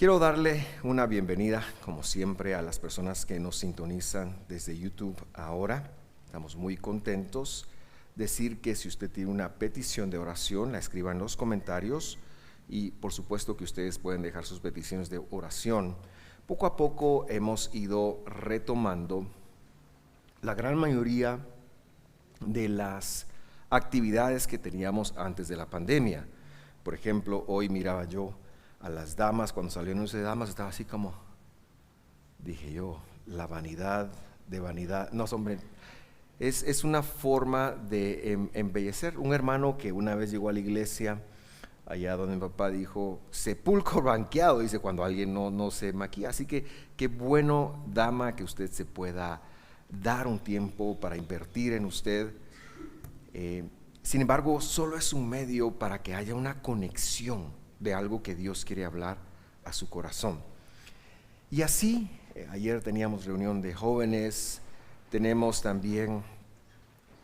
Quiero darle una bienvenida, como siempre, a las personas que nos sintonizan desde YouTube ahora. Estamos muy contentos. Decir que si usted tiene una petición de oración, la escriba en los comentarios y por supuesto que ustedes pueden dejar sus peticiones de oración. Poco a poco hemos ido retomando la gran mayoría de las actividades que teníamos antes de la pandemia. Por ejemplo, hoy miraba yo a las damas, cuando salió el anuncio de damas, estaba así como, dije yo, la vanidad de vanidad. No, hombre, es una forma de embellecer. Un hermano que una vez llegó a la iglesia, allá donde mi papá dijo, sepulcro blanqueado, dice, cuando alguien no se maquilla. Así que qué bueno, dama, que usted se pueda dar un tiempo para invertir en usted. Sin embargo, solo es un medio para que haya una conexión de algo que Dios quiere hablar a su corazón. Y así, ayer teníamos reunión de jóvenes, tenemos también,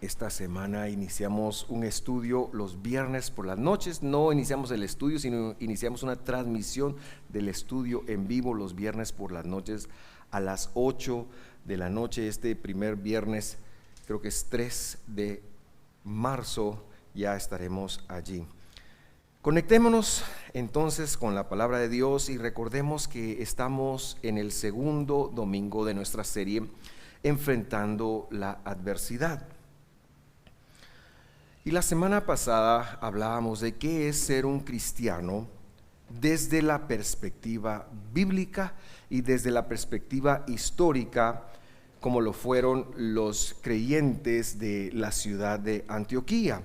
esta semana iniciamos un estudio los viernes por las noches. No iniciamos el estudio, sino iniciamos una transmisión del estudio en vivo los viernes por las noches a las 8 de la noche. Este primer viernes, creo que es 3 de marzo, ya estaremos allí. Conectémonos entonces con la palabra de Dios y recordemos que estamos en el segundo domingo de nuestra serie Enfrentando la Adversidad. Y la semana pasada hablábamos de qué es ser un cristiano desde la perspectiva bíblica y desde la perspectiva histórica, como lo fueron los creyentes de la ciudad de Antioquía.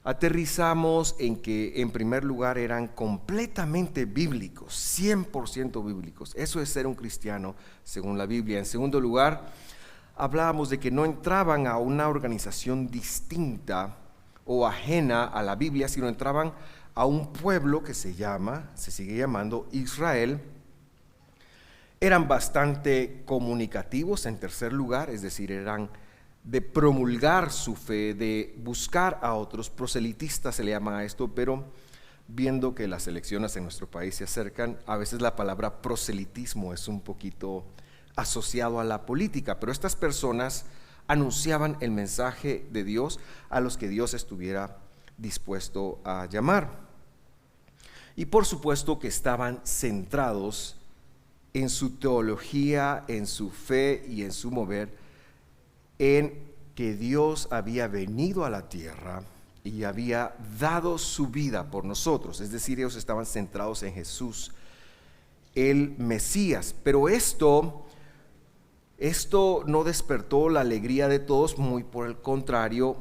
Aterrizamos en que en primer lugar eran completamente bíblicos, 100% bíblicos. Eso es ser un cristiano según la Biblia. En segundo lugar, hablábamos de que no entraban a una organización distinta o ajena a la Biblia, sino entraban a un pueblo que se sigue llamando Israel. Eran bastante comunicativos en tercer lugar, es decir, eran de promulgar su fe, de buscar a otros, proselitistas se le llama a esto, pero viendo que las elecciones en nuestro país se acercan, a veces la palabra proselitismo es un poquito asociado a la política, pero estas personas anunciaban el mensaje de Dios a los que Dios estuviera dispuesto a llamar. Y por supuesto que estaban centrados en su teología, en su fe y en su mover, en que Dios había venido a la tierra y había dado su vida por nosotros. Es decir, ellos estaban centrados en Jesús, el Mesías. Pero esto no despertó la alegría de todos, muy por el contrario,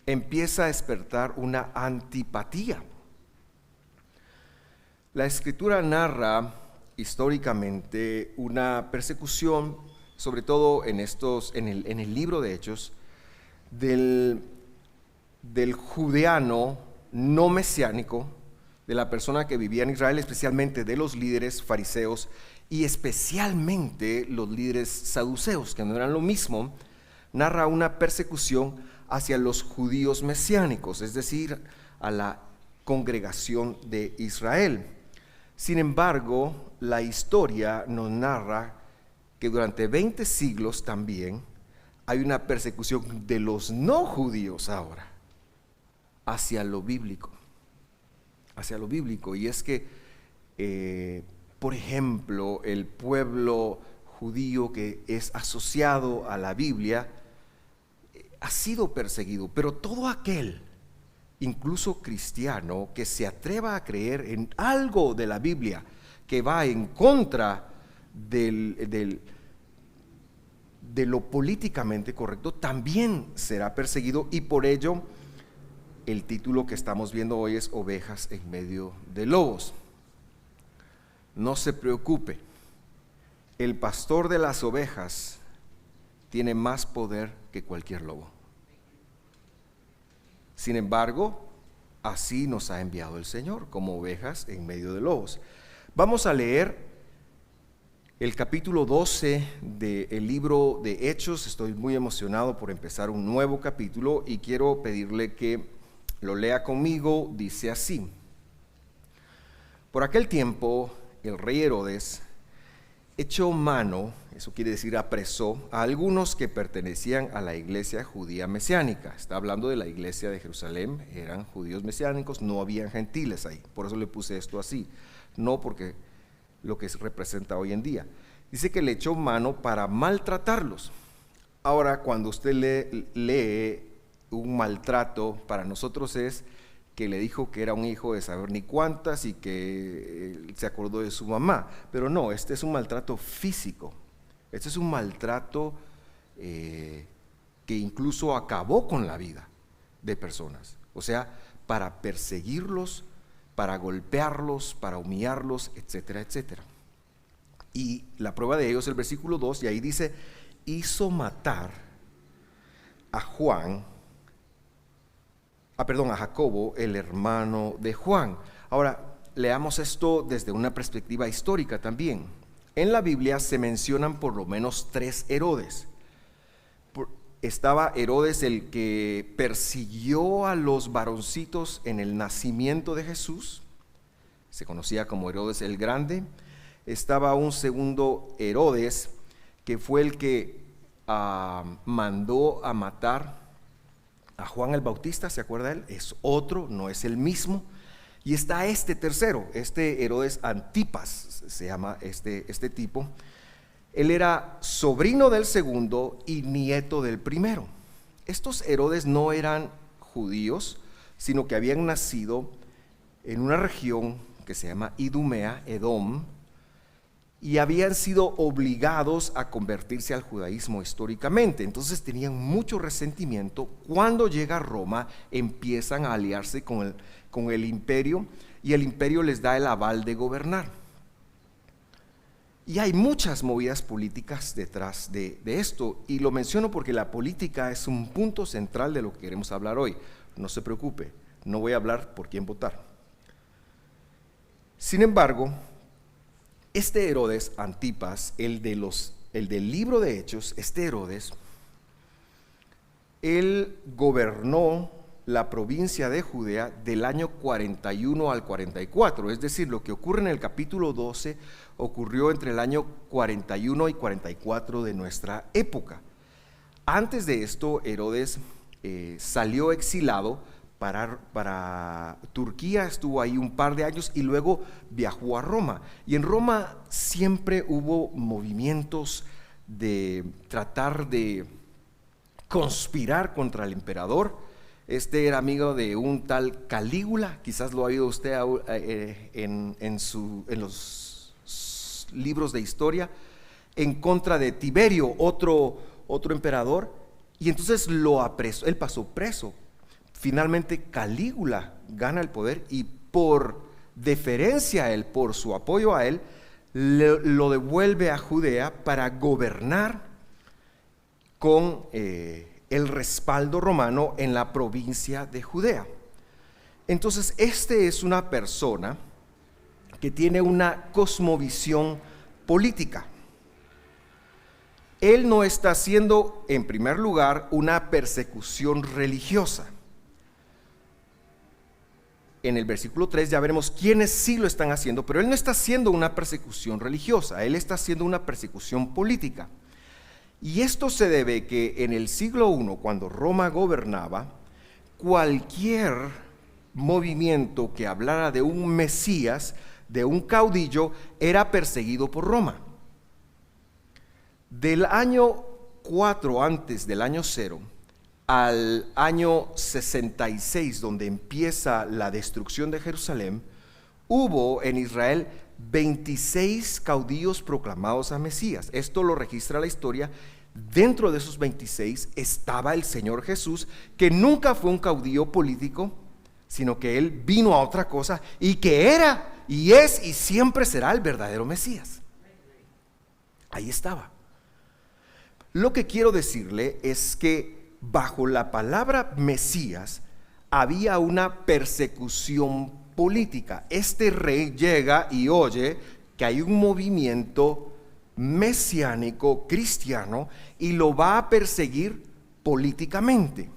empieza a despertar una antipatía. La Escritura narra históricamente una persecución, sobre todo en el libro de Hechos, del judeano no mesiánico, de la persona que vivía en Israel, especialmente de los líderes fariseos y especialmente los líderes saduceos, que no eran lo mismo. Narra una persecución hacia los judíos mesiánicos, es decir, a la congregación de Israel. Sin embargo, la historia nos narra que durante 20 siglos también hay una persecución de los no judíos ahora hacia lo bíblico, y es que, por ejemplo, el pueblo judío que es asociado a la Biblia ha sido perseguido, pero todo aquel, incluso cristiano, que se atreva a creer en algo de la Biblia que va en contra de lo políticamente correcto, también será perseguido. Y por ello el título que estamos viendo hoy es Ovejas en medio de lobos. No se preocupe, el pastor de las ovejas tiene más poder que cualquier lobo. Sin embargo, así nos ha enviado el Señor, como ovejas en medio de lobos. Vamos a leer el capítulo 12 del libro de Hechos. Estoy muy emocionado por empezar un nuevo capítulo y quiero pedirle que lo lea conmigo. Dice así: Por aquel tiempo el rey Herodes echó mano, eso quiere decir apresó, a algunos que pertenecían a la iglesia judía mesiánica. Está hablando de la iglesia de Jerusalén, eran judíos mesiánicos, no habían gentiles ahí. Por eso le puse esto así, no porque lo que se representa hoy en día. Dice que le echó mano para maltratarlos. Ahora, cuando usted lee un maltrato, para nosotros es que le dijo que era un hijo de saber ni cuántas y que se acordó de su mamá. Pero no, este es un maltrato físico. Este es un maltrato que incluso acabó con la vida de personas. O sea, para perseguirlos, para golpearlos, para humillarlos, etcétera, etcétera. Y la prueba de ello es el versículo 2, y ahí dice, hizo matar a Jacobo, el hermano de Juan. Ahora, leamos esto desde una perspectiva histórica también. En la Biblia se mencionan por lo menos 3 Herodes. Estaba Herodes, el que persiguió a los varoncitos en el nacimiento de Jesús, se conocía como Herodes el Grande. Estaba un segundo Herodes, que fue el que mandó a matar a Juan el Bautista, ¿se acuerda él? Es otro, no es el mismo. Y está este tercero, este Herodes Antipas, se llama este tipo. Él era sobrino del segundo y nieto del primero. Estos Herodes no eran judíos, sino que habían nacido en una región que se llama Idumea, Edom, y habían sido obligados a convertirse al judaísmo históricamente. Entonces tenían mucho resentimiento. Cuando llega a Roma, empiezan a aliarse con el imperio, y el imperio les da el aval de gobernar. Y hay muchas movidas políticas detrás de esto, y lo menciono porque la política es un punto central de lo que queremos hablar hoy. No se preocupe, no voy a hablar por quién votar. Sin embargo, este Herodes Antipas, el del libro de Hechos, este Herodes, él gobernó la provincia de Judea del año 41 al 44, es decir, lo que ocurre en el capítulo 12 ocurrió entre el año 41 y 44 de nuestra época. Antes de esto, Herodes salió exilado para Turquía, estuvo ahí un par de años y luego viajó a Roma. Y en Roma siempre hubo movimientos de tratar de conspirar contra el emperador. Este era amigo de un tal Calígula, quizás lo ha oído usted en los libros de historia, en contra de Tiberio, otro emperador, y entonces lo apresó, él pasó preso. Finalmente Calígula gana el poder y por deferencia a él, por su apoyo a él, lo devuelve a Judea para gobernar con el respaldo romano en la provincia de Judea. Entonces, este es una persona que tiene una cosmovisión política. Él no está haciendo, en primer lugar, una persecución religiosa. En el versículo 3 ya veremos quiénes sí lo están haciendo, pero él no está haciendo una persecución religiosa, él está haciendo una persecución política. Y esto se debe que en el siglo I, cuando Roma gobernaba, cualquier movimiento que hablara de un Mesías, de un caudillo, era perseguido por Roma. Del año 4 antes del año 0 al año 66, donde empieza la destrucción de Jerusalén, hubo en Israel 26 caudillos proclamados a Mesías. Esto lo registra la historia. Dentro de esos 26 estaba el Señor Jesús, que nunca fue un caudillo político, sino que él vino a otra cosa y que era y es y siempre será el verdadero Mesías. Ahí estaba. Lo que quiero decirle es que bajo la palabra Mesías había una persecución política. Este rey llega y oye que hay un movimiento mesiánico cristiano y lo va a perseguir políticamente.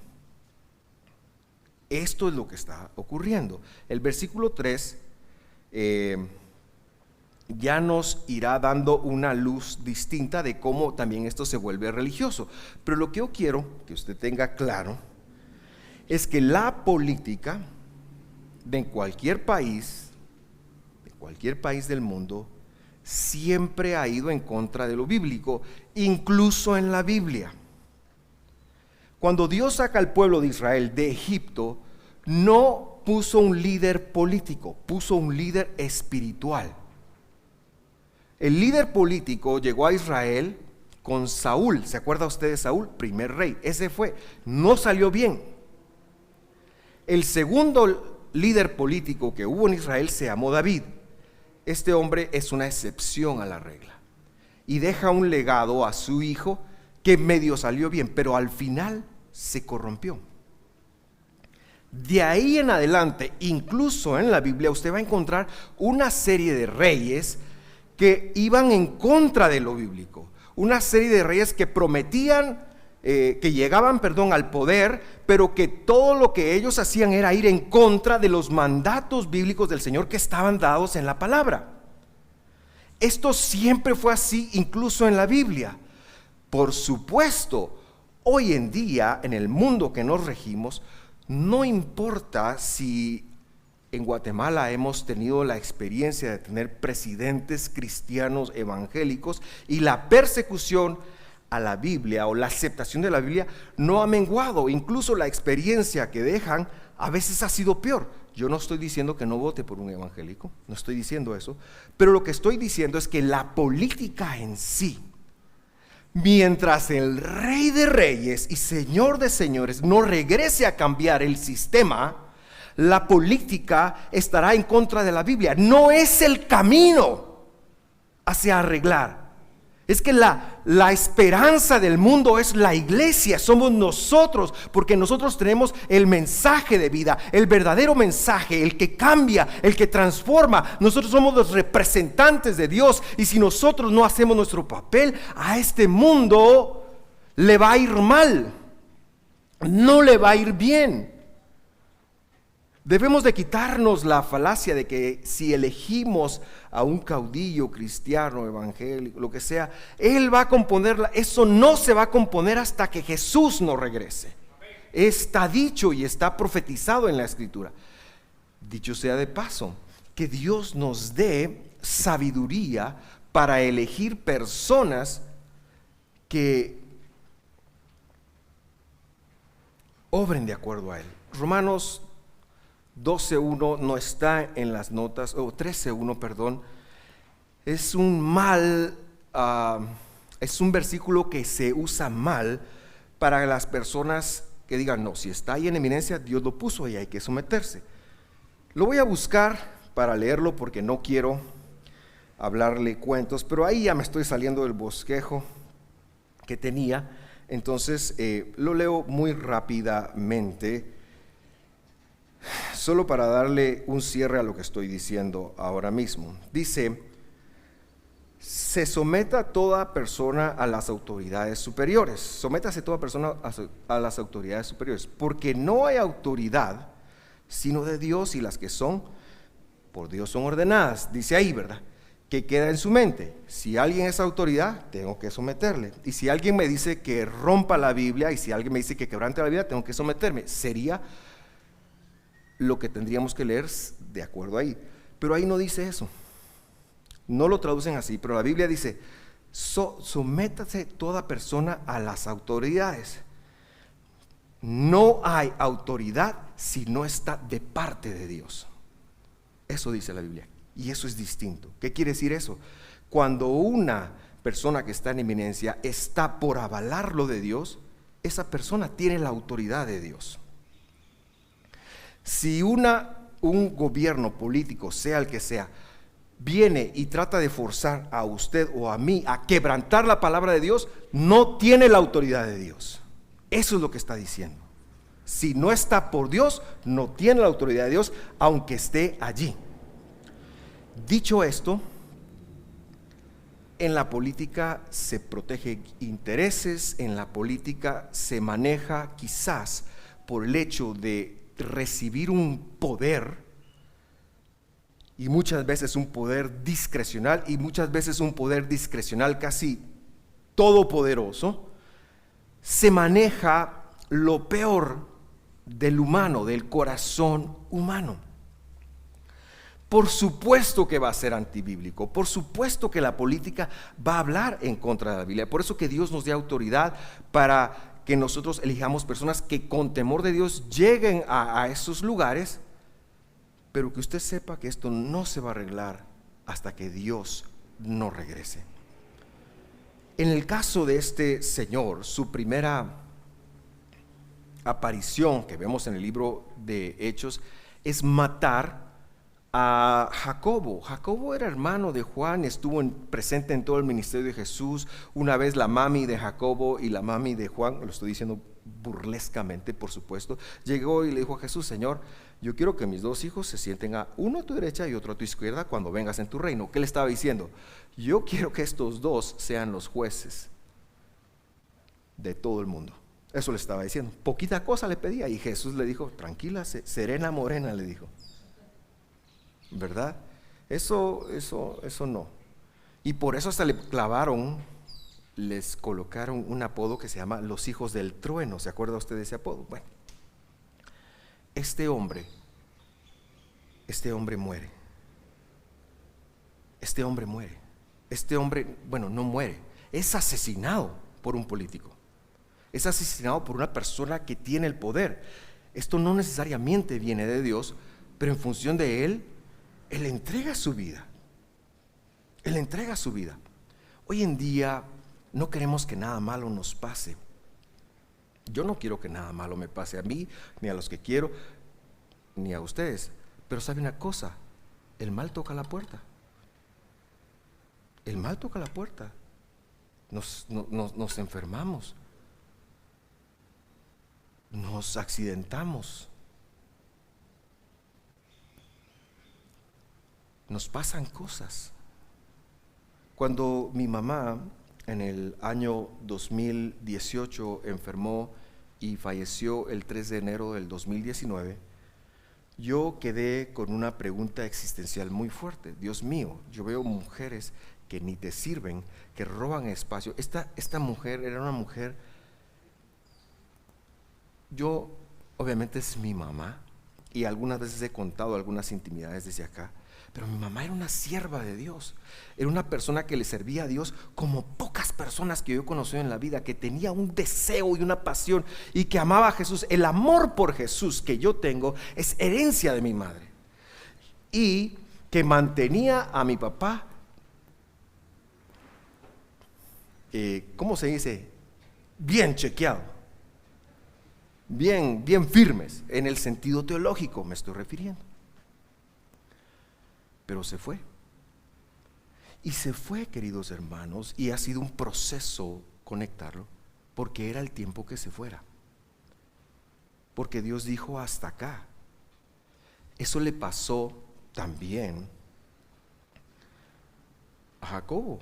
Esto es lo que está ocurriendo. El versículo 3 ya nos irá dando una luz distinta de cómo también esto se vuelve religioso. Pero lo que yo quiero que usted tenga claro es que la política de cualquier país del mundo, siempre ha ido en contra de lo bíblico, incluso en la Biblia. Cuando Dios saca al pueblo de Israel de Egipto, no puso un líder político, puso un líder espiritual. El líder político llegó a Israel con Saúl. ¿Se acuerda usted de Saúl? Primer rey. Ese fue. No salió bien. El segundo líder político que hubo en Israel se llamó David. Este hombre es una excepción a la regla y deja un legado a su hijo que medio salió bien, pero al final se corrompió. De ahí en adelante, incluso en la Biblia, usted va a encontrar una serie de reyes que iban en contra de lo bíblico, una serie de reyes que prometían, que llegaban, al poder, pero que todo lo que ellos hacían era ir en contra de los mandatos bíblicos del Señor que estaban dados en la palabra. Esto siempre fue así, incluso en la Biblia. Por supuesto, hoy en día, en el mundo que nos regimos, no importa si en Guatemala hemos tenido la experiencia de tener presidentes cristianos evangélicos y la persecución a la Biblia o la aceptación de la Biblia no ha menguado. Incluso la experiencia que dejan a veces ha sido peor. Yo no estoy diciendo que no vote por un evangélico, no estoy diciendo eso, pero lo que estoy diciendo es que la política en sí, mientras el Rey de Reyes y Señor de Señores no regrese a cambiar el sistema, la política estará en contra de la Biblia. No es el camino hacia arreglar. Es que la esperanza del mundo es la iglesia, somos nosotros, porque nosotros tenemos el mensaje de vida, el verdadero mensaje, el que cambia, el que transforma. Nosotros somos los representantes de Dios, y si nosotros no hacemos nuestro papel, a este mundo le va a ir mal, no le va a ir bien. Debemos de quitarnos la falacia de que si elegimos a un caudillo cristiano, evangélico, lo que sea, él va a componerla. Eso no se va a componer hasta que Jesús no regrese. Está dicho y está profetizado en la Escritura. Dicho sea de paso, que Dios nos dé sabiduría para elegir personas que obren de acuerdo a Él. Romanos 12:1 no está en las notas, o 13:1, perdón. Es un versículo que se usa mal para las personas que digan, no, si está ahí en eminencia, Dios lo puso y hay que someterse. Lo voy a buscar para leerlo porque no quiero hablarle cuentos, pero ahí ya me estoy saliendo del bosquejo que tenía. Entonces lo leo muy rápidamente, solo para darle un cierre a lo que estoy diciendo ahora mismo. Dice: se someta toda persona a las autoridades superiores. Sométase toda persona a las autoridades superiores, porque no hay autoridad sino de Dios, y las que son por Dios son ordenadas. Dice ahí, ¿verdad?, que queda en su mente: si alguien es autoridad, tengo que someterle. Y si alguien me dice que rompa la Biblia, y si alguien me dice que quebrante la Biblia, tengo que someterme. Sería lo que tendríamos que leer de acuerdo ahí. Pero ahí no dice eso. No lo traducen así, pero la Biblia dice: sométase toda persona a las autoridades. No hay autoridad si no está de parte de Dios. Eso dice la Biblia, y eso es distinto. ¿Qué quiere decir eso? Cuando una persona que está en eminencia está por avalar lo de Dios, esa persona tiene la autoridad de Dios. Si un gobierno político, sea el que sea, viene y trata de forzar a usted o a mí a quebrantar la palabra de Dios, no tiene la autoridad de Dios. Eso es lo que está diciendo. Si no está por Dios, no tiene la autoridad de Dios, aunque esté allí. Dicho esto, en la política se protege intereses, en la política se maneja quizás por el hecho de recibir un poder, y muchas veces un poder discrecional, y muchas veces un poder discrecional casi todopoderoso, se maneja lo peor del humano, del corazón humano. Por supuesto que va a ser antibíblico, por supuesto que la política va a hablar en contra de la Biblia. Por eso que Dios nos dé autoridad para que nosotros elijamos personas que con temor de Dios lleguen a esos lugares, pero que usted sepa que esto no se va a arreglar hasta que Dios no regrese. En el caso de este señor, su primera aparición que vemos en el libro de Hechos es matar a Jacobo. Jacobo era hermano de Juan, estuvo presente en todo el ministerio de Jesús. Una vez la mami de Jacobo y la mami de Juan, lo estoy diciendo burlescamente por supuesto, llegó y le dijo a Jesús: Señor, yo quiero que mis dos hijos se sienten uno a tu derecha y otro a tu izquierda cuando vengas en tu reino. ¿Qué le estaba diciendo? Yo quiero que estos dos sean los jueces de todo el mundo. Eso le estaba diciendo. Poquita cosa le pedía, y Jesús le dijo: tranquila, serena morena, le dijo. ¿Verdad? Eso no. Y por eso hasta les colocaron un apodo que se llama los hijos del trueno. ¿Se acuerda usted de ese apodo? Bueno, este hombre muere. Este hombre, bueno, no muere, es asesinado por un político. Es asesinado por una persona que tiene el poder. Esto no necesariamente viene de Dios, pero en función de él entrega su vida. Él entrega su vida. Hoy en día no queremos que nada malo nos pase. Yo no quiero que nada malo me pase a mí, ni a los que quiero, ni a ustedes. Pero sabe una cosa, el mal toca la puerta. El mal toca la puerta. Nos enfermamos. Nos accidentamos. Nos pasan cosas. Cuando mi mamá en el año 2018 enfermó y falleció el 3 de enero del 2019, yo quedé con una pregunta existencial muy fuerte. Dios mío, yo veo mujeres que ni te sirven, que roban espacio. Esta mujer era una mujer, yo obviamente es mi mamá, y algunas veces he contado algunas intimidades desde acá, pero mi mamá era una sierva de Dios, era una persona que le servía a Dios como pocas personas que yo he conocido en la vida, que tenía un deseo y una pasión y que amaba a Jesús. El amor por Jesús que yo tengo es herencia de mi madre, y que mantenía a mi papá, ¿cómo se dice? Bien chequeado, bien firmes, en el sentido teológico me estoy refiriendo. Pero se fue. Y se fue, queridos hermanos, y ha sido un proceso conectarlo, porque era el tiempo que se fuera. Porque Dios dijo: hasta acá. Eso le pasó también a Jacobo.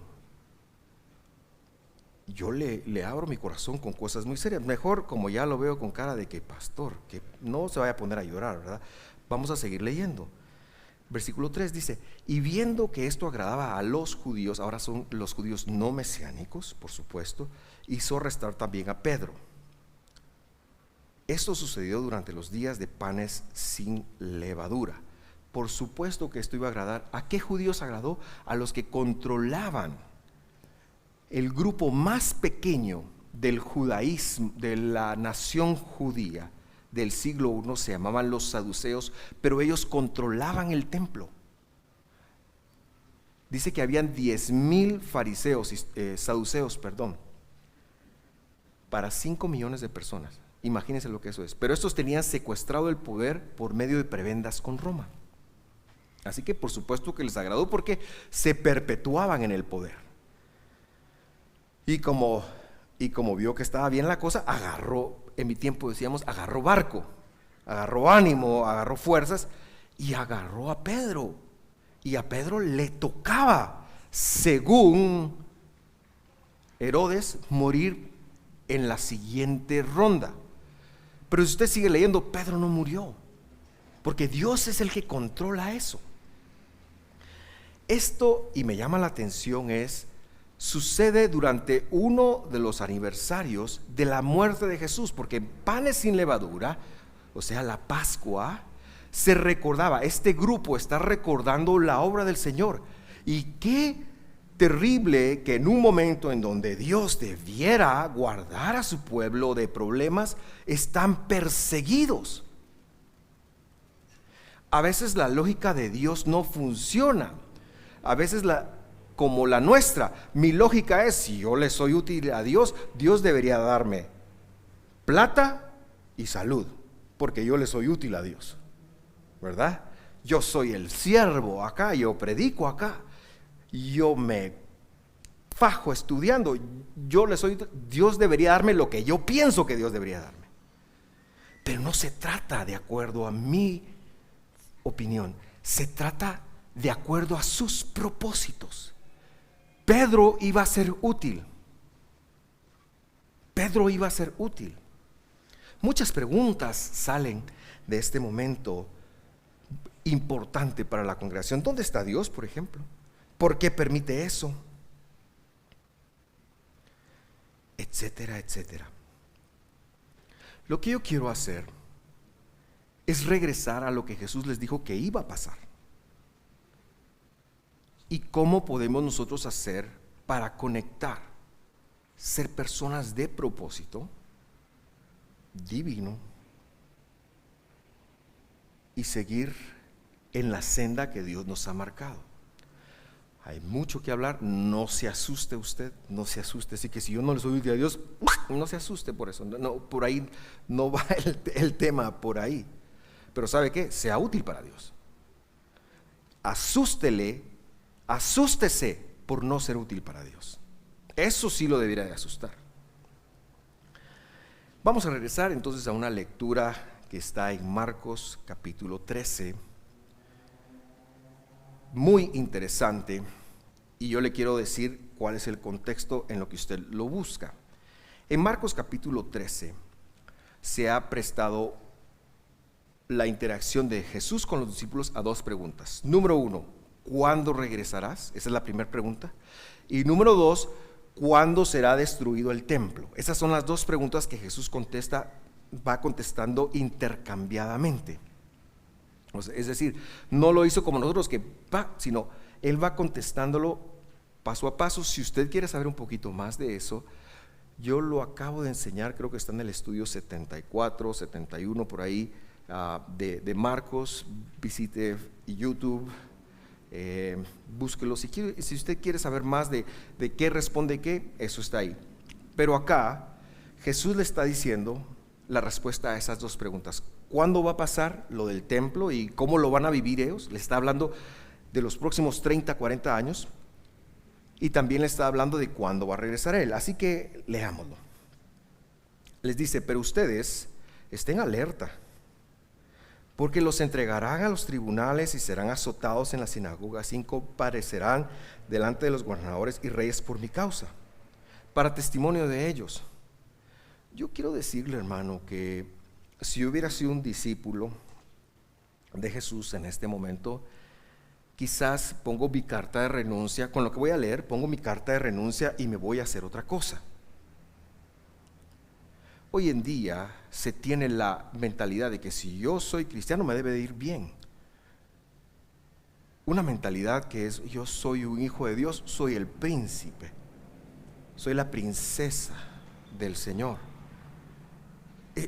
Yo le abro mi corazón con cosas muy serias. Mejor, como ya lo veo con cara de que pastor, que no se vaya a poner a llorar, ¿verdad? Vamos a seguir leyendo. Versículo 3 dice: y viendo que esto agradaba a los judíos, ahora son los judíos no mesiánicos, por supuesto, hizo arrestar también a Pedro. Esto sucedió durante los días de panes sin levadura. Por supuesto que esto iba a agradar. ¿A qué judíos agradó? A los que controlaban el grupo más pequeño del judaísmo, de la nación judía del siglo I, se llamaban los saduceos, pero ellos controlaban el templo. Dice que habían 10,000 saduceos, para 5 millones de personas. Imagínense lo que eso es. Pero estos tenían secuestrado el poder por medio de prebendas con Roma. Así que por supuesto que les agradó, porque se perpetuaban en el poder. Y como vio que estaba bien la cosa, agarró, en mi tiempo decíamos, agarró barco, agarró ánimo, agarró fuerzas y agarró a Pedro. Y a Pedro le tocaba, según Herodes, morir en la siguiente ronda. Pero si usted sigue leyendo, Pedro no murió, porque Dios es el que controla eso. Esto, y me llama la atención, sucede durante uno de los aniversarios de la muerte de Jesús, porque panes sin levadura, o sea, la Pascua, se recordaba, este grupo está recordando la obra del Señor. Y qué terrible que en un momento en donde Dios debiera guardar a su pueblo de problemas, están perseguidos. A veces la lógica de Dios no funciona. A veces como la nuestra, mi lógica es, si yo le soy útil a Dios, Dios debería darme plata y salud, porque yo le soy útil a Dios, ¿verdad? Yo soy el siervo acá, yo predico acá, yo me fajo estudiando, Dios debería darme lo que yo pienso que Dios debería darme. Pero no se trata de acuerdo a mi opinión, se trata de acuerdo a sus propósitos. Pedro iba a ser útil. Pedro iba a ser útil. Muchas preguntas salen de este momento importante para la congregación. ¿Dónde está Dios, por ejemplo? ¿Por qué permite eso? Etcétera, etcétera. Lo que yo quiero hacer es regresar a lo que Jesús les dijo que iba a pasar. ¿Y cómo podemos nosotros hacer para conectar, ser personas de propósito divino y seguir en la senda que Dios nos ha marcado? Hay mucho que hablar, no se asuste usted, no se asuste. Así que si yo no le soy útil a Dios, no se asuste por eso. No, por ahí no va el tema por ahí. Pero ¿sabe qué? Sea útil para Dios. Asústese por no ser útil para Dios. Eso sí lo debería de asustar. Vamos a regresar entonces a una lectura que está en Marcos capítulo 13. Muy interesante, y yo le quiero decir cuál es el contexto en lo que usted lo busca. En Marcos capítulo 13 se ha prestado la interacción de Jesús con los discípulos a dos preguntas. Número 1, ¿cuándo regresarás? Esa es la primera pregunta. Y número 2, ¿cuándo será destruido el templo? Esas son las dos preguntas que Jesús va contestando intercambiadamente. O sea, es decir, no lo hizo como nosotros sino Él va contestándolo paso a paso. Si usted quiere saber un poquito más de eso, yo lo acabo de enseñar, creo que está en el estudio 74, 71 por ahí, de Marcos. Visite YouTube, búsquelo. Si usted quiere saber más de qué responde qué, eso está ahí. Pero acá Jesús le está diciendo la respuesta a esas dos preguntas. ¿Cuándo va a pasar lo del templo y cómo lo van a vivir ellos? Le está hablando de los próximos 30, 40 años, y también le está hablando de cuándo va a regresar Él. Así que leámoslo. Les dice: pero ustedes estén alerta, porque los entregarán a los tribunales y serán azotados en las sinagogas y comparecerán delante de los gobernadores y reyes por mi causa, para testimonio de ellos. Yo quiero decirle, hermano, que si yo hubiera sido un discípulo de Jesús en este momento, quizás pongo mi carta de renuncia. Con lo que voy a leer, pongo mi carta de renuncia y me voy a hacer otra cosa. Hoy en día se tiene la mentalidad de que si yo soy cristiano me debe de ir bien. Una mentalidad que es: yo soy un hijo de Dios, soy el príncipe, soy la princesa del Señor.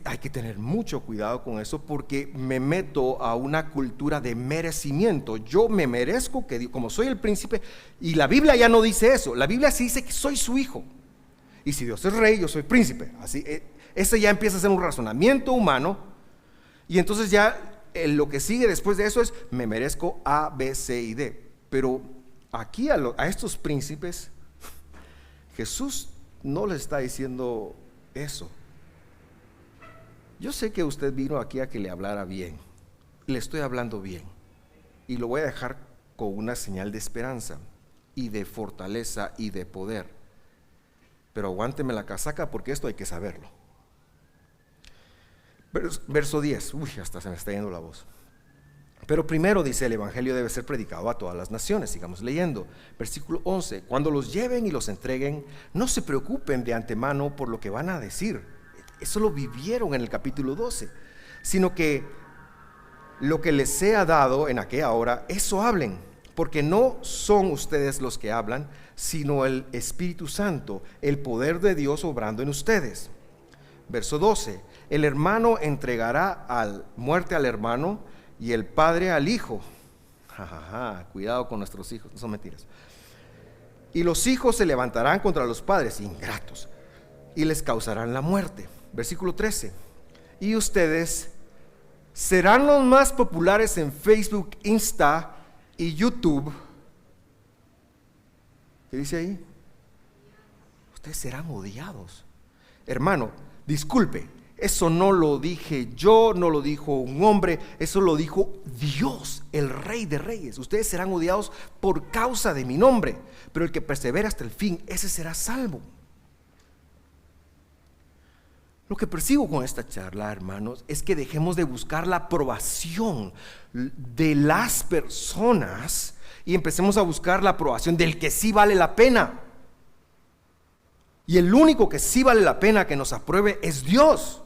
Hay que tener mucho cuidado con eso, porque me meto a una cultura de merecimiento. Yo me merezco que, como soy el príncipe, y la Biblia ya no dice eso. La Biblia sí dice que soy su hijo, y si Dios es rey, yo soy príncipe. Así, ese ya empieza a ser un razonamiento humano, y entonces ya lo que sigue después de eso es: me merezco A, B, C y D. Pero aquí a estos príncipes Jesús no les está diciendo eso. Yo sé que usted vino aquí a que le hablara bien. Le estoy hablando bien, y lo voy a dejar con una señal de esperanza y de fortaleza y de poder. Pero aguánteme la casaca, porque esto hay que saberlo. Verso 10. Uy, hasta se me está yendo la voz. Pero primero dice, el evangelio debe ser predicado a todas las naciones. Sigamos leyendo. Versículo 11, cuando los lleven y los entreguen, no se preocupen de antemano por lo que van a decir. Eso lo vivieron en el capítulo 12, sino que lo que les sea dado en aquella hora, eso hablen, porque no son ustedes los que hablan, sino el Espíritu Santo, el poder de Dios obrando en ustedes. Verso 12, el hermano entregará muerte al hermano y el padre al hijo. Cuidado con nuestros hijos, no son mentiras. Y los hijos se levantarán contra los padres, ingratos, y les causarán la muerte. Versículo 13, y ustedes serán los más populares en Facebook, Insta y YouTube. ¿Qué dice ahí? Ustedes serán odiados. Hermano, disculpe, eso no lo dije yo, no lo dijo un hombre, eso lo dijo Dios, el Rey de Reyes. Ustedes serán odiados por causa de mi nombre, pero el que persevera hasta el fin, ese será salvo. Lo que percibo con esta charla, hermanos, es que dejemos de buscar la aprobación de las personas y empecemos a buscar la aprobación del que sí vale la pena. Y el único que sí vale la pena que nos apruebe es Dios.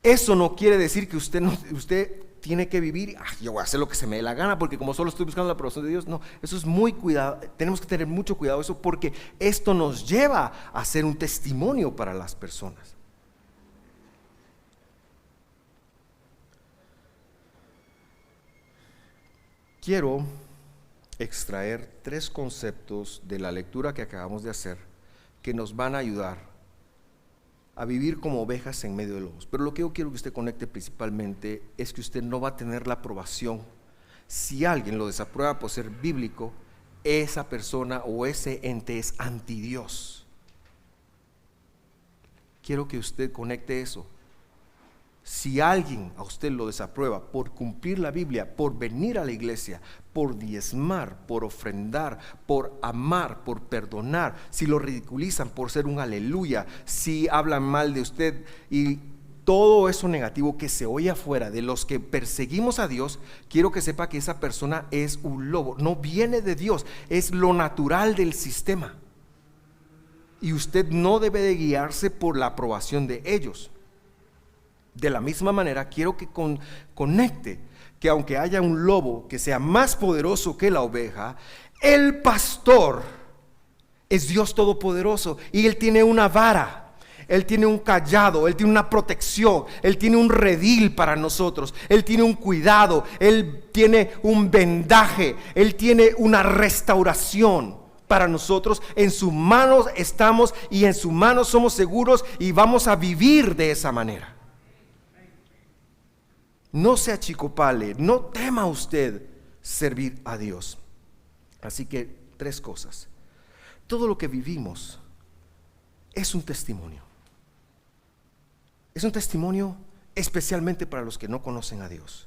Eso no quiere decir que usted tiene que vivir, yo voy a hacer lo que se me dé la gana porque como solo estoy buscando la aprobación de Dios. No, eso es muy cuidado, tenemos que tener mucho cuidado eso, porque esto nos lleva a ser un testimonio para las personas. Quiero extraer 3 conceptos de la lectura que acabamos de hacer que nos van a ayudar a vivir como ovejas en medio de lobos. Pero lo que yo quiero que usted conecte principalmente es que usted no va a tener la aprobación. Si alguien lo desaprueba por ser bíblico, esa persona o ese ente es anti Dios. Quiero que usted conecte eso. Si alguien a usted lo desaprueba por cumplir la Biblia, por venir a la iglesia, por diezmar, por ofrendar, por amar, por perdonar, si lo ridiculizan por ser un aleluya, si hablan mal de usted y todo eso negativo que se oye afuera de los que perseguimos a Dios, quiero que sepa que esa persona es un lobo, no viene de Dios, es lo natural del sistema. Y usted no debe de guiarse por la aprobación de ellos. De la misma manera, quiero que conecte que aunque haya un lobo que sea más poderoso que la oveja, el pastor es Dios Todopoderoso y Él tiene una vara, Él tiene un cayado, Él tiene una protección, Él tiene un redil para nosotros, Él tiene un cuidado, Él tiene un vendaje, Él tiene una restauración para nosotros. En sus manos estamos y en sus manos somos seguros y vamos a vivir de esa manera. No se achicopale, no tema usted servir a Dios. Así que 3 cosas. Todo lo que vivimos es un testimonio. Es un testimonio especialmente para los que no conocen a Dios.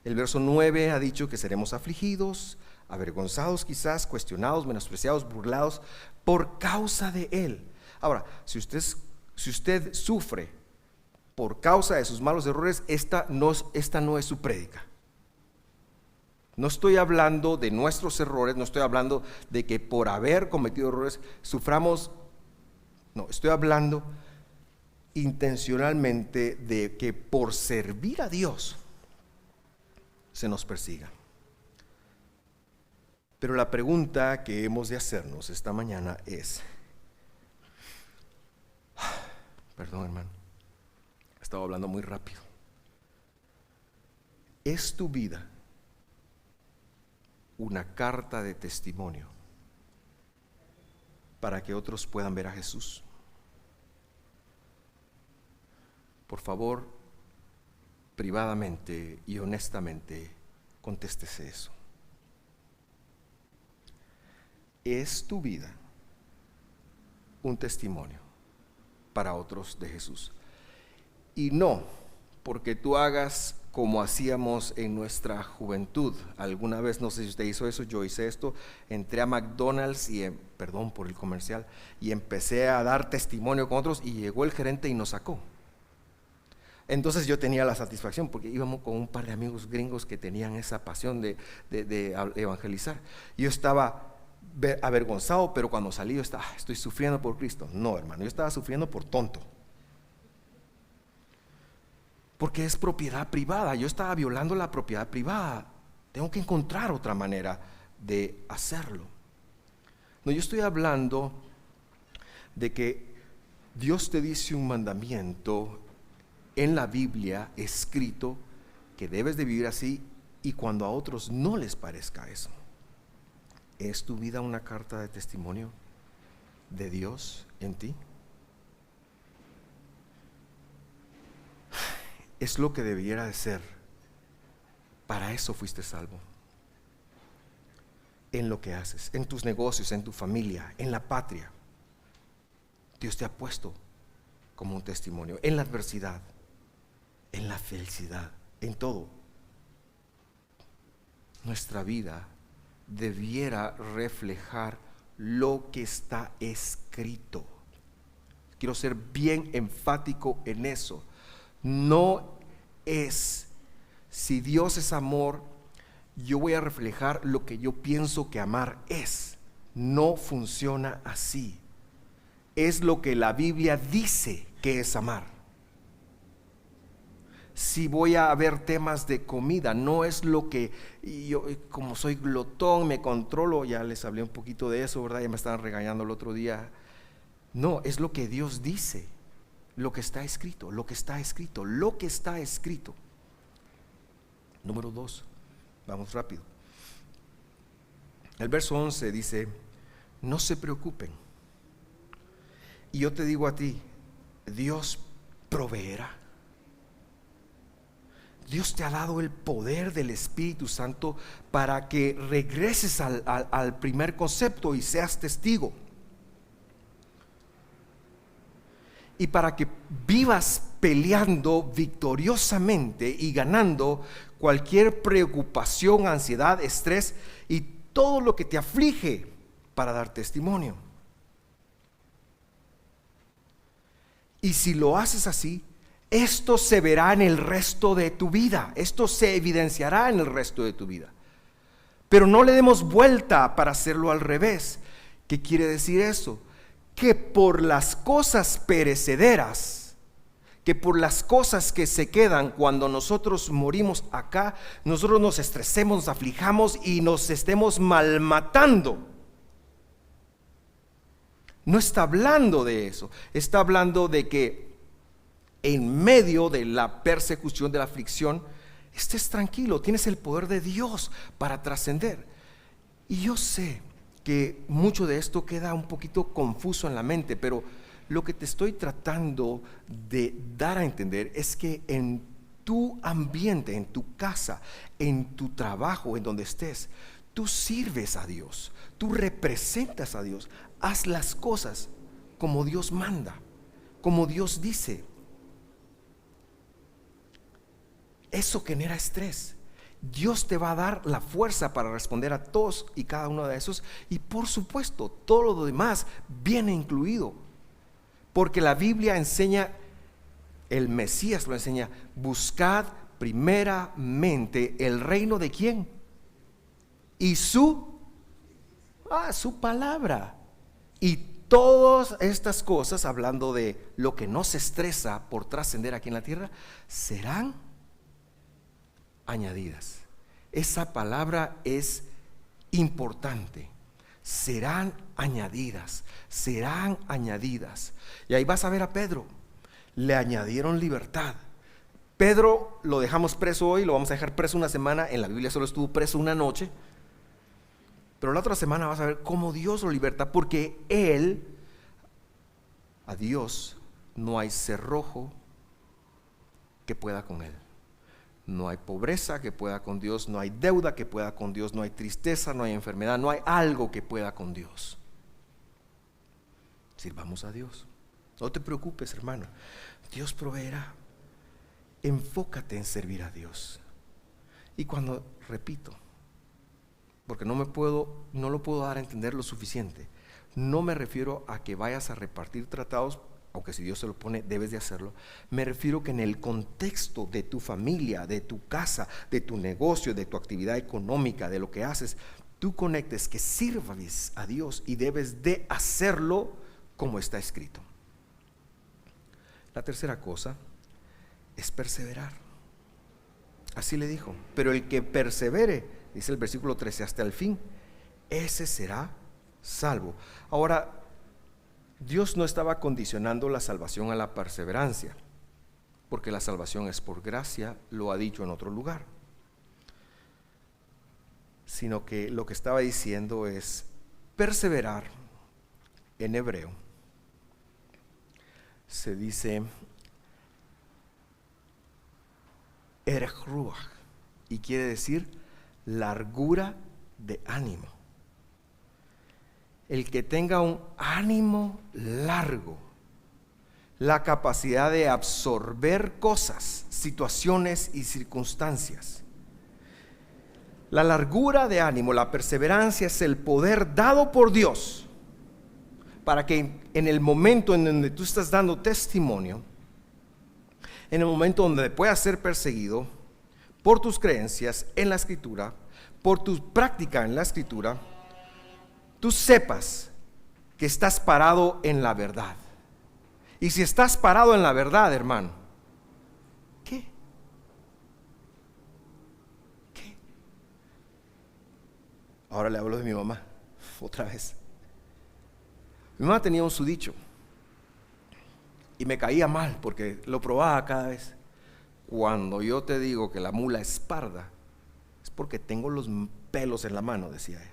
El verso 9 ha dicho que seremos afligidos, avergonzados quizás, cuestionados, menospreciados, burlados por causa de Él. Ahora, si usted sufre por causa de sus malos errores, esta no es su prédica. No estoy hablando de nuestros errores, no estoy hablando de que por haber cometido errores suframos. No, estoy hablando intencionalmente de que por servir a Dios se nos persiga. Pero la pregunta que hemos de hacernos esta mañana es, perdón, hermano, estaba hablando muy rápido. ¿Es tu vida una carta de testimonio para que otros puedan ver a Jesús? Por favor, privadamente y honestamente, contéstese eso. ¿Es tu vida un testimonio para otros de Jesús? Y no porque tú hagas como hacíamos en nuestra juventud. Alguna vez, no sé si usted hizo eso, yo hice esto, entré a McDonald's perdón por el comercial, y empecé a dar testimonio con otros y llegó el gerente y nos sacó. Entonces yo tenía la satisfacción porque íbamos con un par de amigos gringos que tenían esa pasión de evangelizar. Yo estaba avergonzado, pero cuando salí yo estaba, estoy sufriendo por Cristo. No, hermano, yo estaba sufriendo por tonto. Porque es propiedad privada. Yo estaba violando la propiedad privada. Tengo que encontrar otra manera de hacerlo. No, yo estoy hablando de que Dios te dice un mandamiento en la Biblia escrito que debes de vivir así, y cuando a otros no les parezca eso. ¿Es tu vida una carta de testimonio de Dios en ti? Es lo que debiera de ser. Para eso fuiste salvo. En lo que haces, en tus negocios, en tu familia, en la patria. Dios te ha puesto como un testimonio, en la adversidad, en la felicidad, en todo. Nuestra vida debiera reflejar lo que está escrito. Quiero ser bien enfático en eso. No es, si Dios es amor, yo voy a reflejar lo que yo pienso que amar es. No funciona así. Es lo que la Biblia dice que es amar. Si voy a ver temas de comida, no es lo que yo, como soy glotón, me controlo, ya les hablé un poquito de eso, ¿verdad? Ya me estaban regañando el otro día. No, es lo que Dios dice, lo que está escrito, lo que está escrito, lo que está escrito. Número 2, vamos rápido. El verso 11 dice, no se preocupen. Y yo te digo a ti, Dios proveerá. Dios te ha dado el poder del Espíritu Santo para que regreses al primer concepto y seas testigo. Y para que vivas peleando victoriosamente y ganando cualquier preocupación, ansiedad, estrés y todo lo que te aflige para dar testimonio. Y si lo haces así, esto se verá en el resto de tu vida. Esto se evidenciará en el resto de tu vida. Pero no le demos vuelta para hacerlo al revés. ¿Qué quiere decir eso? Que por las cosas perecederas, que por las cosas que se quedan cuando nosotros morimos acá, nosotros nos estresemos, nos aflijamos y nos estemos malmatando. No está hablando de eso. Está hablando de que en medio de la persecución, de la aflicción, estés tranquilo, tienes el poder de Dios para trascender. Y yo sé que mucho de esto queda un poquito confuso en la mente, pero lo que te estoy tratando de dar a entender es que en tu ambiente, en tu casa, en tu trabajo, en donde estés, tú sirves a Dios, tú representas a Dios, haz las cosas como Dios manda, como Dios dice. Eso genera estrés. Dios te va a dar la fuerza para responder a todos y cada uno de esos, y por supuesto todo lo demás viene incluido, porque la Biblia enseña, el Mesías lo enseña, buscad primeramente el reino de ¿quién? Y su palabra. Y todas estas cosas, hablando de lo que nos estresa por trascender aquí en la tierra, serán añadidas. Esa palabra es importante. Serán añadidas, serán añadidas. Y ahí vas a ver a Pedro. Le añadieron libertad. Pedro lo dejamos preso hoy, lo vamos a dejar preso una semana. En la Biblia solo estuvo preso una noche. Pero la otra semana vas a ver cómo Dios lo liberta, porque a Dios no hay cerrojo que pueda con él. No hay pobreza que pueda con Dios, no hay deuda que pueda con Dios, no hay tristeza, no hay enfermedad, no hay algo que pueda con Dios. Sirvamos a Dios. No te preocupes, hermano. Dios proveerá. Enfócate en servir a Dios. Y cuando, repito, porque no lo puedo dar a entender lo suficiente, no me refiero a que vayas a repartir tratados aunque si Dios te lo pone, debes de hacerlo. Me refiero que en el contexto de tu familia, de tu casa, de tu negocio, de tu actividad económica, de lo que haces, tú conectes que sirvas a Dios y debes de hacerlo como está escrito. La tercera cosa es perseverar. Así le dijo, pero el que persevere, dice el versículo 13, hasta el fin, ese será salvo. Ahora, Dios no estaba condicionando la salvación a la perseverancia, porque la salvación es por gracia, lo ha dicho en otro lugar, sino que lo que estaba diciendo es perseverar. En hebreo se dice erech ruach, y quiere decir largura de ánimo. El que tenga un ánimo largo, la capacidad de absorber cosas, situaciones y circunstancias. La largura de ánimo, la perseverancia es el poder dado por Dios para que en el momento en donde tú estás dando testimonio, en el momento donde puedas ser perseguido por tus creencias en la Escritura, por tu práctica en la Escritura, tú sepas que estás parado en la verdad. Y si estás parado en la verdad, hermano, ¿qué? Ahora le hablo de mi mamá, otra vez. Mi mamá tenía un susdicho y me caía mal porque lo probaba cada vez. Cuando yo te digo que la mula es parda, es porque tengo los pelos en la mano, decía ella.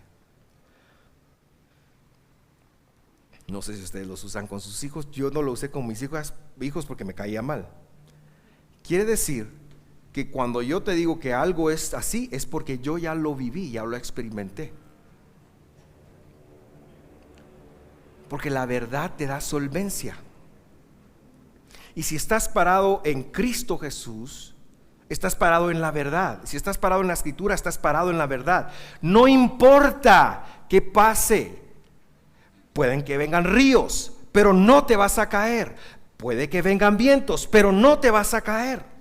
No sé si ustedes los usan con sus hijos. Yo no lo usé con mis hijos porque me caía mal. Quiere decir que cuando yo te digo que algo es así, es porque yo ya lo viví, ya lo experimenté. Porque la verdad te da solvencia. Y si estás parado en Cristo Jesús, estás parado en la verdad. Si estás parado en la Escritura, estás parado en la verdad. No importa qué pase. Pueden que vengan ríos, pero no te vas a caer. Puede que vengan vientos, pero no te vas a caer.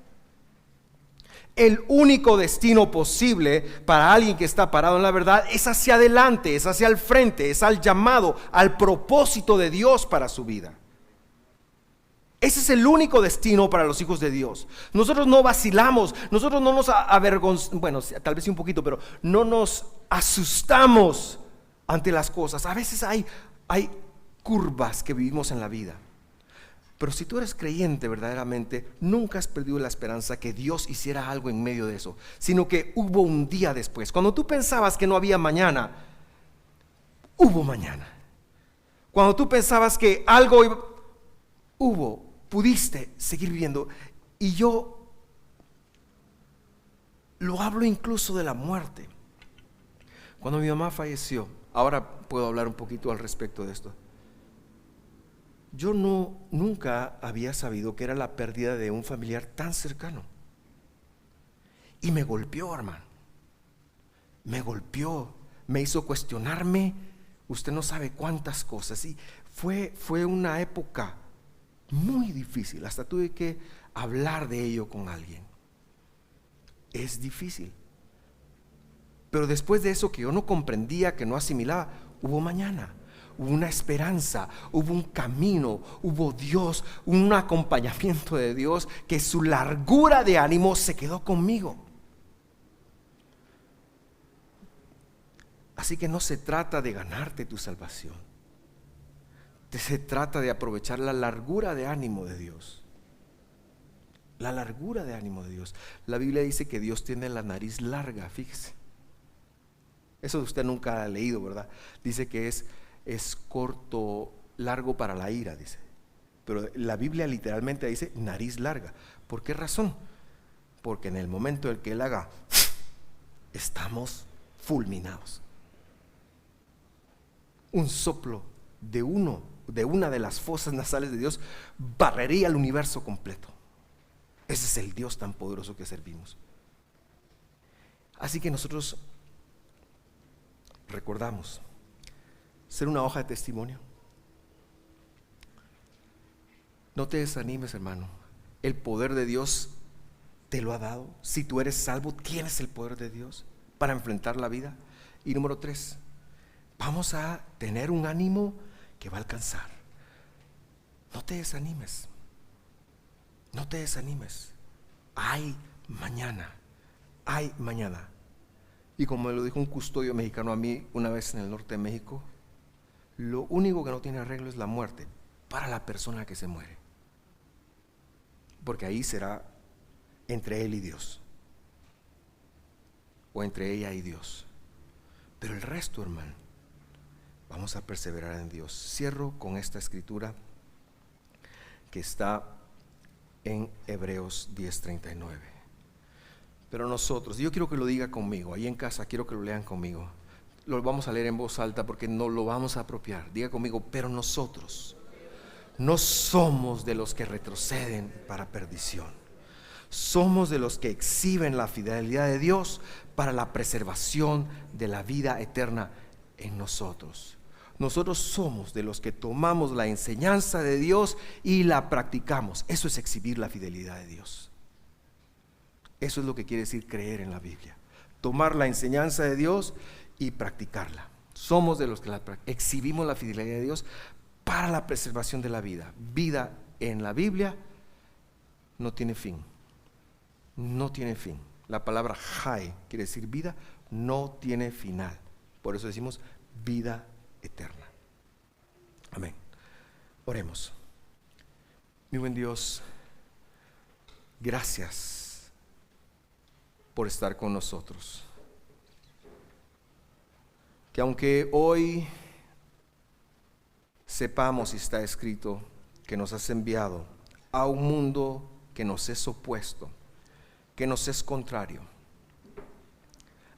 El único destino posible para alguien que está parado en la verdad es hacia adelante, es hacia el frente, es al llamado, al propósito de Dios para su vida. Ese es el único destino para los hijos de Dios. Nosotros no vacilamos, nosotros no nos avergonzamos, bueno, tal vez sí un poquito, pero no nos asustamos ante las cosas. A veces hay curvas que vivimos en la vida. Pero si tú eres creyente verdaderamente, nunca has perdido la esperanza que Dios hiciera algo en medio de eso, sino que hubo un día después. Cuando tú pensabas que no había mañana, hubo mañana. Cuando tú pensabas que algo pudiste seguir viviendo. Y yo lo hablo incluso de la muerte. Cuando mi mamá falleció, ahora puedo hablar un poquito al respecto de esto. Yo nunca había sabido que era la pérdida de un familiar tan cercano. Y me golpeó, hermano. Me golpeó, me hizo cuestionarme. Usted no sabe cuántas cosas. Y fue una época muy difícil. Hasta tuve que hablar de ello con alguien. Es difícil. Pero después de eso que yo no comprendía, que no asimilaba, hubo mañana. Hubo una esperanza, hubo un camino, hubo Dios, un acompañamiento de Dios, que su largura de ánimo se quedó conmigo. Así que no se trata de ganarte tu salvación, se trata de aprovechar la largura de ánimo de Dios. La largura de ánimo de Dios. La Biblia dice que Dios tiene la nariz larga, fíjese. Eso usted nunca ha leído, ¿verdad? Dice que es corto, largo para la ira, dice. Pero la Biblia literalmente dice nariz larga. ¿Por qué razón? Porque en el momento en que Él haga, estamos fulminados. Un soplo de una de las fosas nasales de Dios barrería el universo completo. Ese es el Dios tan poderoso que servimos. Así que nosotros recordamos ser una hoja de testimonio. No te desanimes, hermano. El poder de Dios te lo ha dado. Si tú eres salvo, tienes el poder de Dios para enfrentar la vida. Y número 3, vamos a tener un ánimo que va a alcanzar. No te desanimes. No te desanimes. Hay mañana. Hay mañana. Y como me lo dijo un custodio mexicano a mí una vez en el norte de México, lo único que no tiene arreglo es la muerte para la persona que se muere. Porque ahí será entre él y Dios, o entre ella y Dios. Pero el resto, hermano, vamos a perseverar en Dios. Cierro con esta escritura que está en Hebreos 10:39. Pero nosotros, yo quiero que lo diga conmigo, ahí en casa quiero que lo lean conmigo. Lo vamos a leer en voz alta porque no lo vamos a apropiar. Diga conmigo: pero nosotros no somos de los que retroceden para perdición. Somos de los que exhiben la fidelidad de Dios para la preservación de la vida eterna en nosotros. Nosotros somos de los que tomamos la enseñanza de Dios y la practicamos. Eso es exhibir la fidelidad de Dios. Eso es lo que quiere decir creer en la Biblia. Tomar la enseñanza de Dios y practicarla. Somos de los que exhibimos la fidelidad de Dios para la preservación de la vida. Vida en la Biblia no tiene fin. No tiene fin. La palabra Jai quiere decir vida, no tiene final. Por eso decimos vida eterna. Amén. Oremos. Mi buen Dios, gracias por estar con nosotros. Que aunque hoy sepamos, y está escrito, que nos has enviado a un mundo que nos es opuesto, que nos es contrario,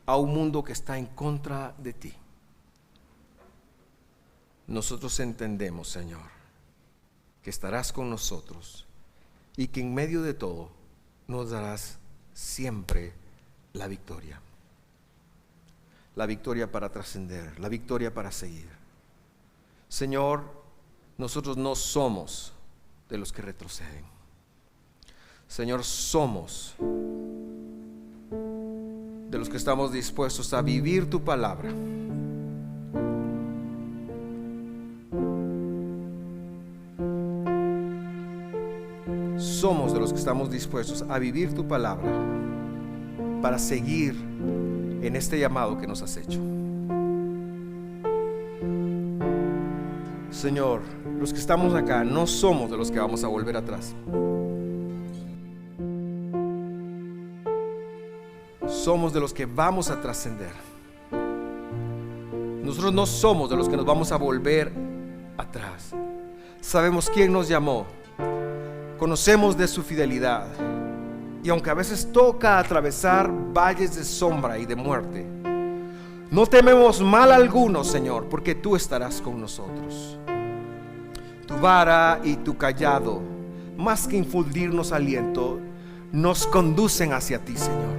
a un mundo que está en contra de ti, nosotros entendemos, Señor, que estarás con nosotros y que en medio de todo nos darás siempre la victoria. La victoria para trascender, la victoria para seguir. Señor, nosotros no somos de los que retroceden. Señor, somos de los que estamos dispuestos a vivir tu palabra. Somos de los que estamos dispuestos a vivir tu palabra para seguir en este llamado que nos has hecho. Señor, los que estamos acá no somos de los que vamos a volver atrás. Somos de los que vamos a trascender. Nosotros no somos de los que nos vamos a volver atrás. Sabemos quién nos llamó. Conocemos de su fidelidad. Y aunque a veces toca atravesar valles de sombra y de muerte, no tememos mal alguno, Señor, porque tú estarás con nosotros. Tu vara y tu cayado, más que infundirnos aliento, nos conducen hacia ti, Señor.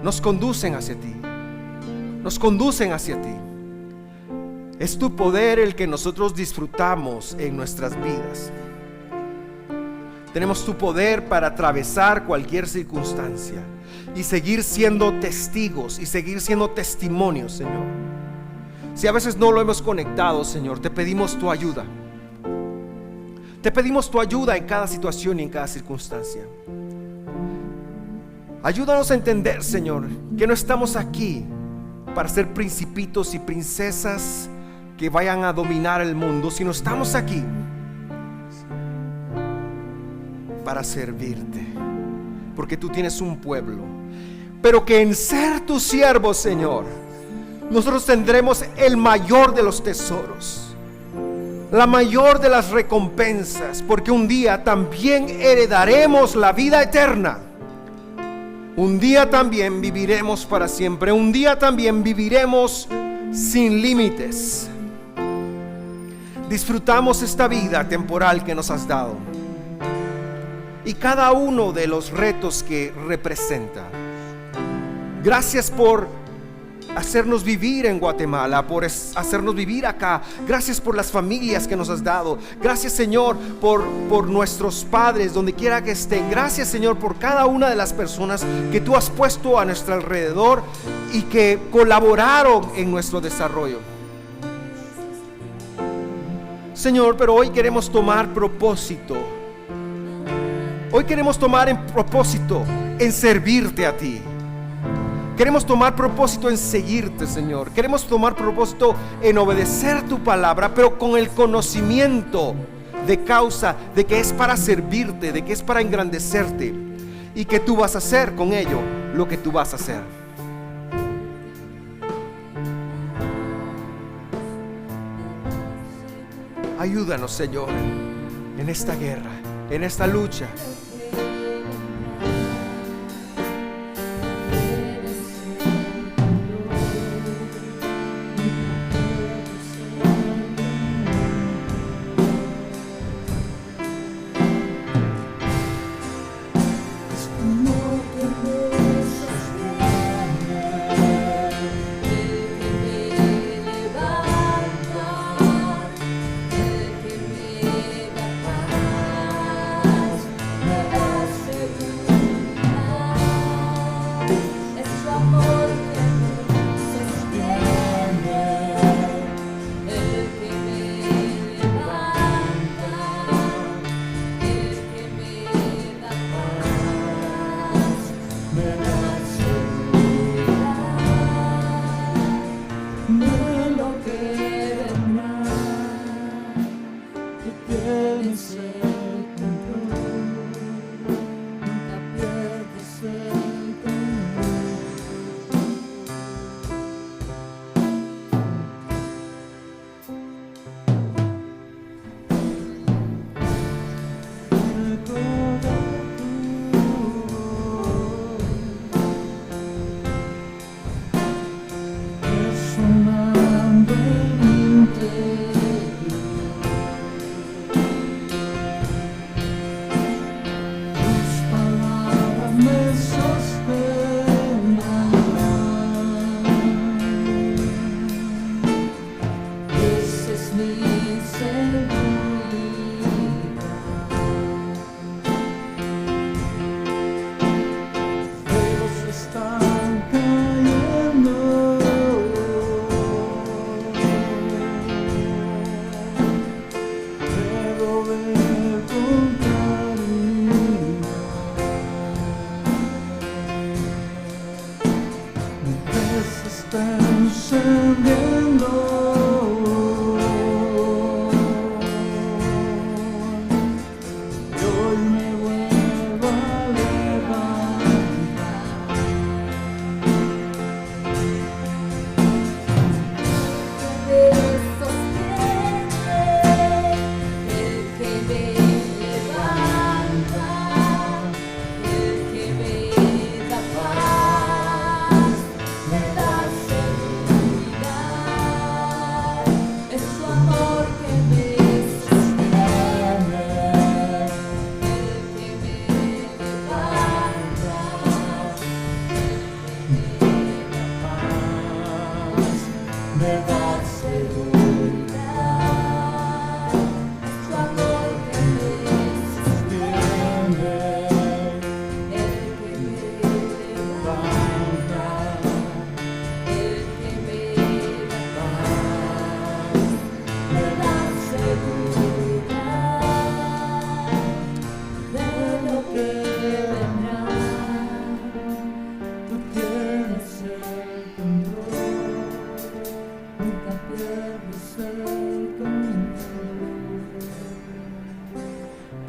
Nos conducen hacia ti. Nos conducen hacia ti. Es tu poder el que nosotros disfrutamos en nuestras vidas. Tenemos tu poder para atravesar cualquier circunstancia y seguir siendo testigos y seguir siendo testimonios, Señor. Si a veces no lo hemos conectado, Señor, te pedimos tu ayuda. Te pedimos tu ayuda en cada situación y en cada circunstancia. Ayúdanos a entender, Señor, que no estamos aquí para ser principitos y princesas que vayan a dominar el mundo, sino estamos aquí para servirte, porque tú tienes un pueblo, pero que en ser tu siervo, Señor, nosotros tendremos el mayor de los tesoros, la mayor de las recompensas, porque un día también heredaremos la vida eterna. Un día también viviremos para siempre. Un día también viviremos sin límites. Disfrutamos esta vida temporal que nos has dado y cada uno de los retos que representa. Gracias por hacernos vivir en Guatemala, por hacernos vivir acá. Gracias por las familias que nos has dado. Gracias, Señor, por nuestros padres, donde quiera que estén. Gracias, Señor, por cada una de las personas que tú has puesto a nuestro alrededor y que colaboraron en nuestro desarrollo. Señor, pero hoy queremos tomar propósito. Hoy queremos tomar en propósito en servirte a ti. Queremos tomar propósito en seguirte, Señor. Queremos tomar propósito en obedecer tu palabra, pero con el conocimiento de causa de que es para servirte, de que es para engrandecerte y que tú vas a hacer con ello lo que tú vas a hacer. Ayúdanos, Señor, en esta guerra, en esta lucha.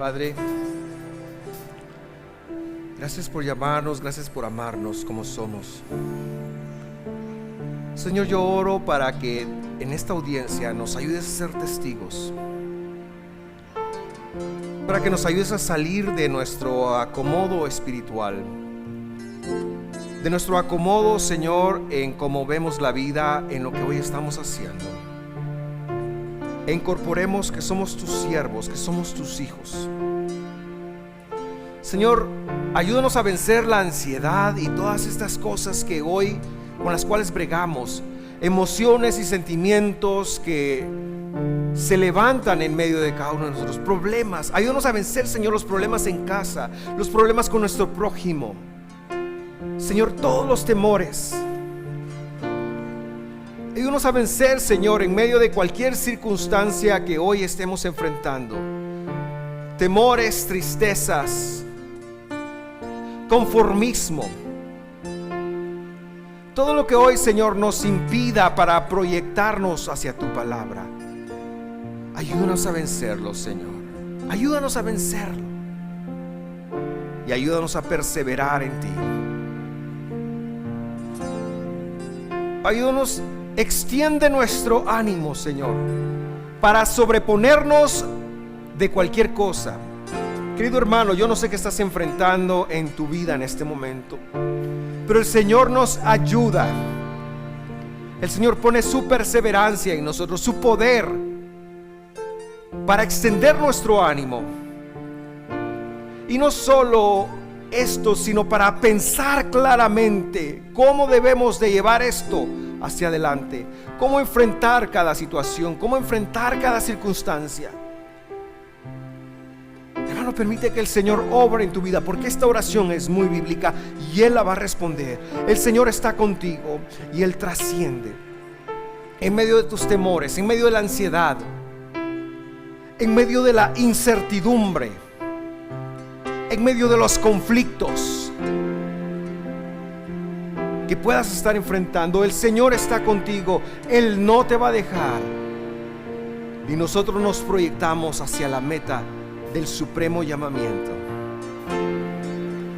Padre, gracias por llamarnos, gracias por amarnos como somos. Señor, yo oro para que en esta audiencia nos ayudes a ser testigos, para que nos ayudes a salir de nuestro acomodo espiritual, de nuestro acomodo, Señor, en cómo vemos la vida, en lo que hoy estamos haciendo. E incorporemos que somos tus siervos, que somos tus hijos. Señor, ayúdanos a vencer la ansiedad y todas estas cosas que hoy con las cuales bregamos, emociones y sentimientos que se levantan en medio de cada uno de nosotros, problemas. Ayúdanos a vencer, Señor, los problemas en casa, los problemas con nuestro prójimo, Señor, todos los temores. Ayúdanos a vencer, Señor, en medio de cualquier circunstancia que hoy estemos enfrentando, temores, tristezas, conformismo, todo lo que hoy, Señor, nos impida para proyectarnos hacia tu palabra. Ayúdanos a vencerlo, Señor. Ayúdanos a vencerlo. Y ayúdanos a perseverar en ti. Ayúdanos, extiende nuestro ánimo, Señor, para sobreponernos de cualquier cosa. Querido hermano, yo no sé qué estás enfrentando en tu vida en este momento, pero el Señor nos ayuda. El Señor pone su perseverancia en nosotros, su poder, para extender nuestro ánimo. Y no solo esto, sino para pensar claramente cómo debemos de llevar esto hacia adelante, cómo enfrentar cada situación, cómo enfrentar cada circunstancia. Hermano, permite que el Señor obre en tu vida, porque esta oración es muy bíblica y Él la va a responder. El Señor está contigo y Él trasciende en medio de tus temores, en medio de la ansiedad, en medio de la incertidumbre, en medio de los conflictos que puedas estar enfrentando. El Señor está contigo, Él no te va a dejar. Y nosotros nos proyectamos hacia la meta del supremo llamamiento.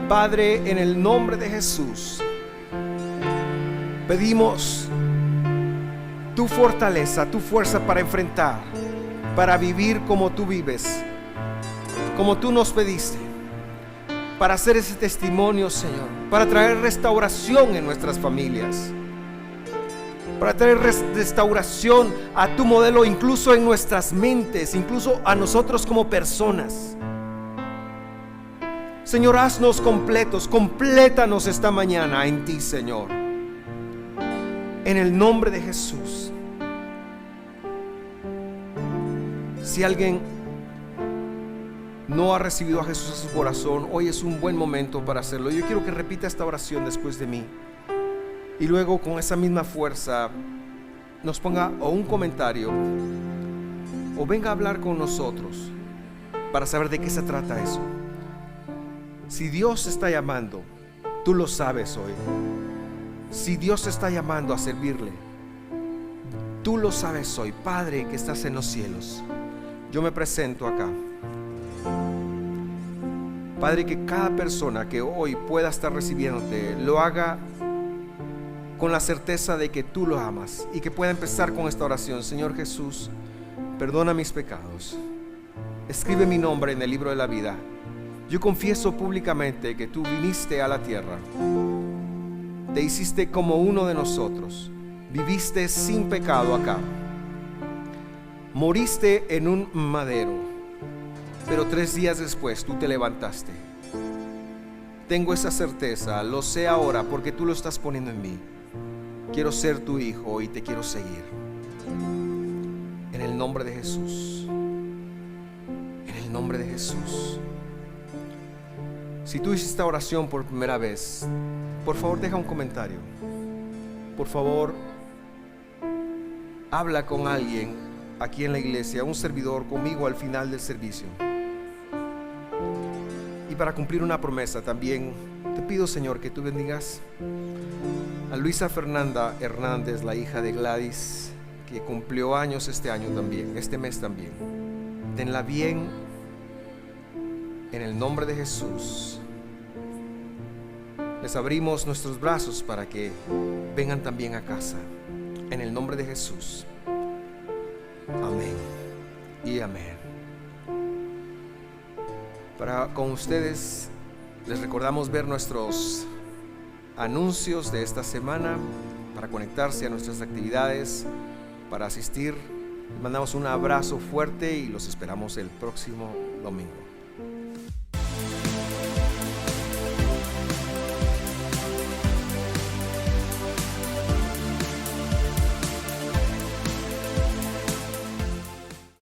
Padre, en el nombre de Jesús, pedimos tu fortaleza, tu fuerza para enfrentar, para vivir como tú vives, como tú nos pediste, para hacer ese testimonio, Señor, para traer restauración en nuestras familias, para traer restauración a tu modelo, incluso en nuestras mentes, incluso a nosotros como personas. Señor, haznos completos, complétanos esta mañana en ti, Señor, en el nombre de Jesús. Si alguien no ha recibido a Jesús a su corazón, hoy es un buen momento para hacerlo. Yo quiero que repita esta oración después de mí, y luego con esa misma fuerza nos ponga o un comentario o venga a hablar con nosotros para saber de qué se trata eso. Si Dios está llamando, tú lo sabes hoy. Si Dios está llamando a servirle, tú lo sabes hoy. Padre que estás en los cielos, yo me presento acá. Padre, que cada persona que hoy pueda estar recibiéndote lo haga con la certeza de que tú lo amas, y que pueda empezar con esta oración. Señor Jesús, perdona mis pecados, escribe mi nombre en el libro de la vida. Yo confieso públicamente que tú viniste a la tierra, te hiciste como uno de nosotros, viviste sin pecado acá, moriste en un madero, pero 3 días después tú te levantaste. Tengo esa certeza, lo sé ahora porque tú lo estás poniendo en mí. Quiero ser tu hijo y te quiero seguir. En el nombre de Jesús. En el nombre de Jesús. Si tú hiciste esta oración por primera vez, por favor deja un comentario. Por favor, habla con alguien aquí en la iglesia, un servidor, conmigo al final del servicio. Y para cumplir una promesa también te pido, Señor, que tú bendigas a Luisa Fernanda Hernández, la hija de Gladys, que cumplió años este año también, este mes también. Tenla bien en el nombre de Jesús. Les abrimos nuestros brazos para que vengan también a casa, en el nombre de Jesús. Amén y amén. Con ustedes les recordamos ver nuestros anuncios de esta semana para conectarse a nuestras actividades, para asistir. Les mandamos un abrazo fuerte y los esperamos el próximo domingo.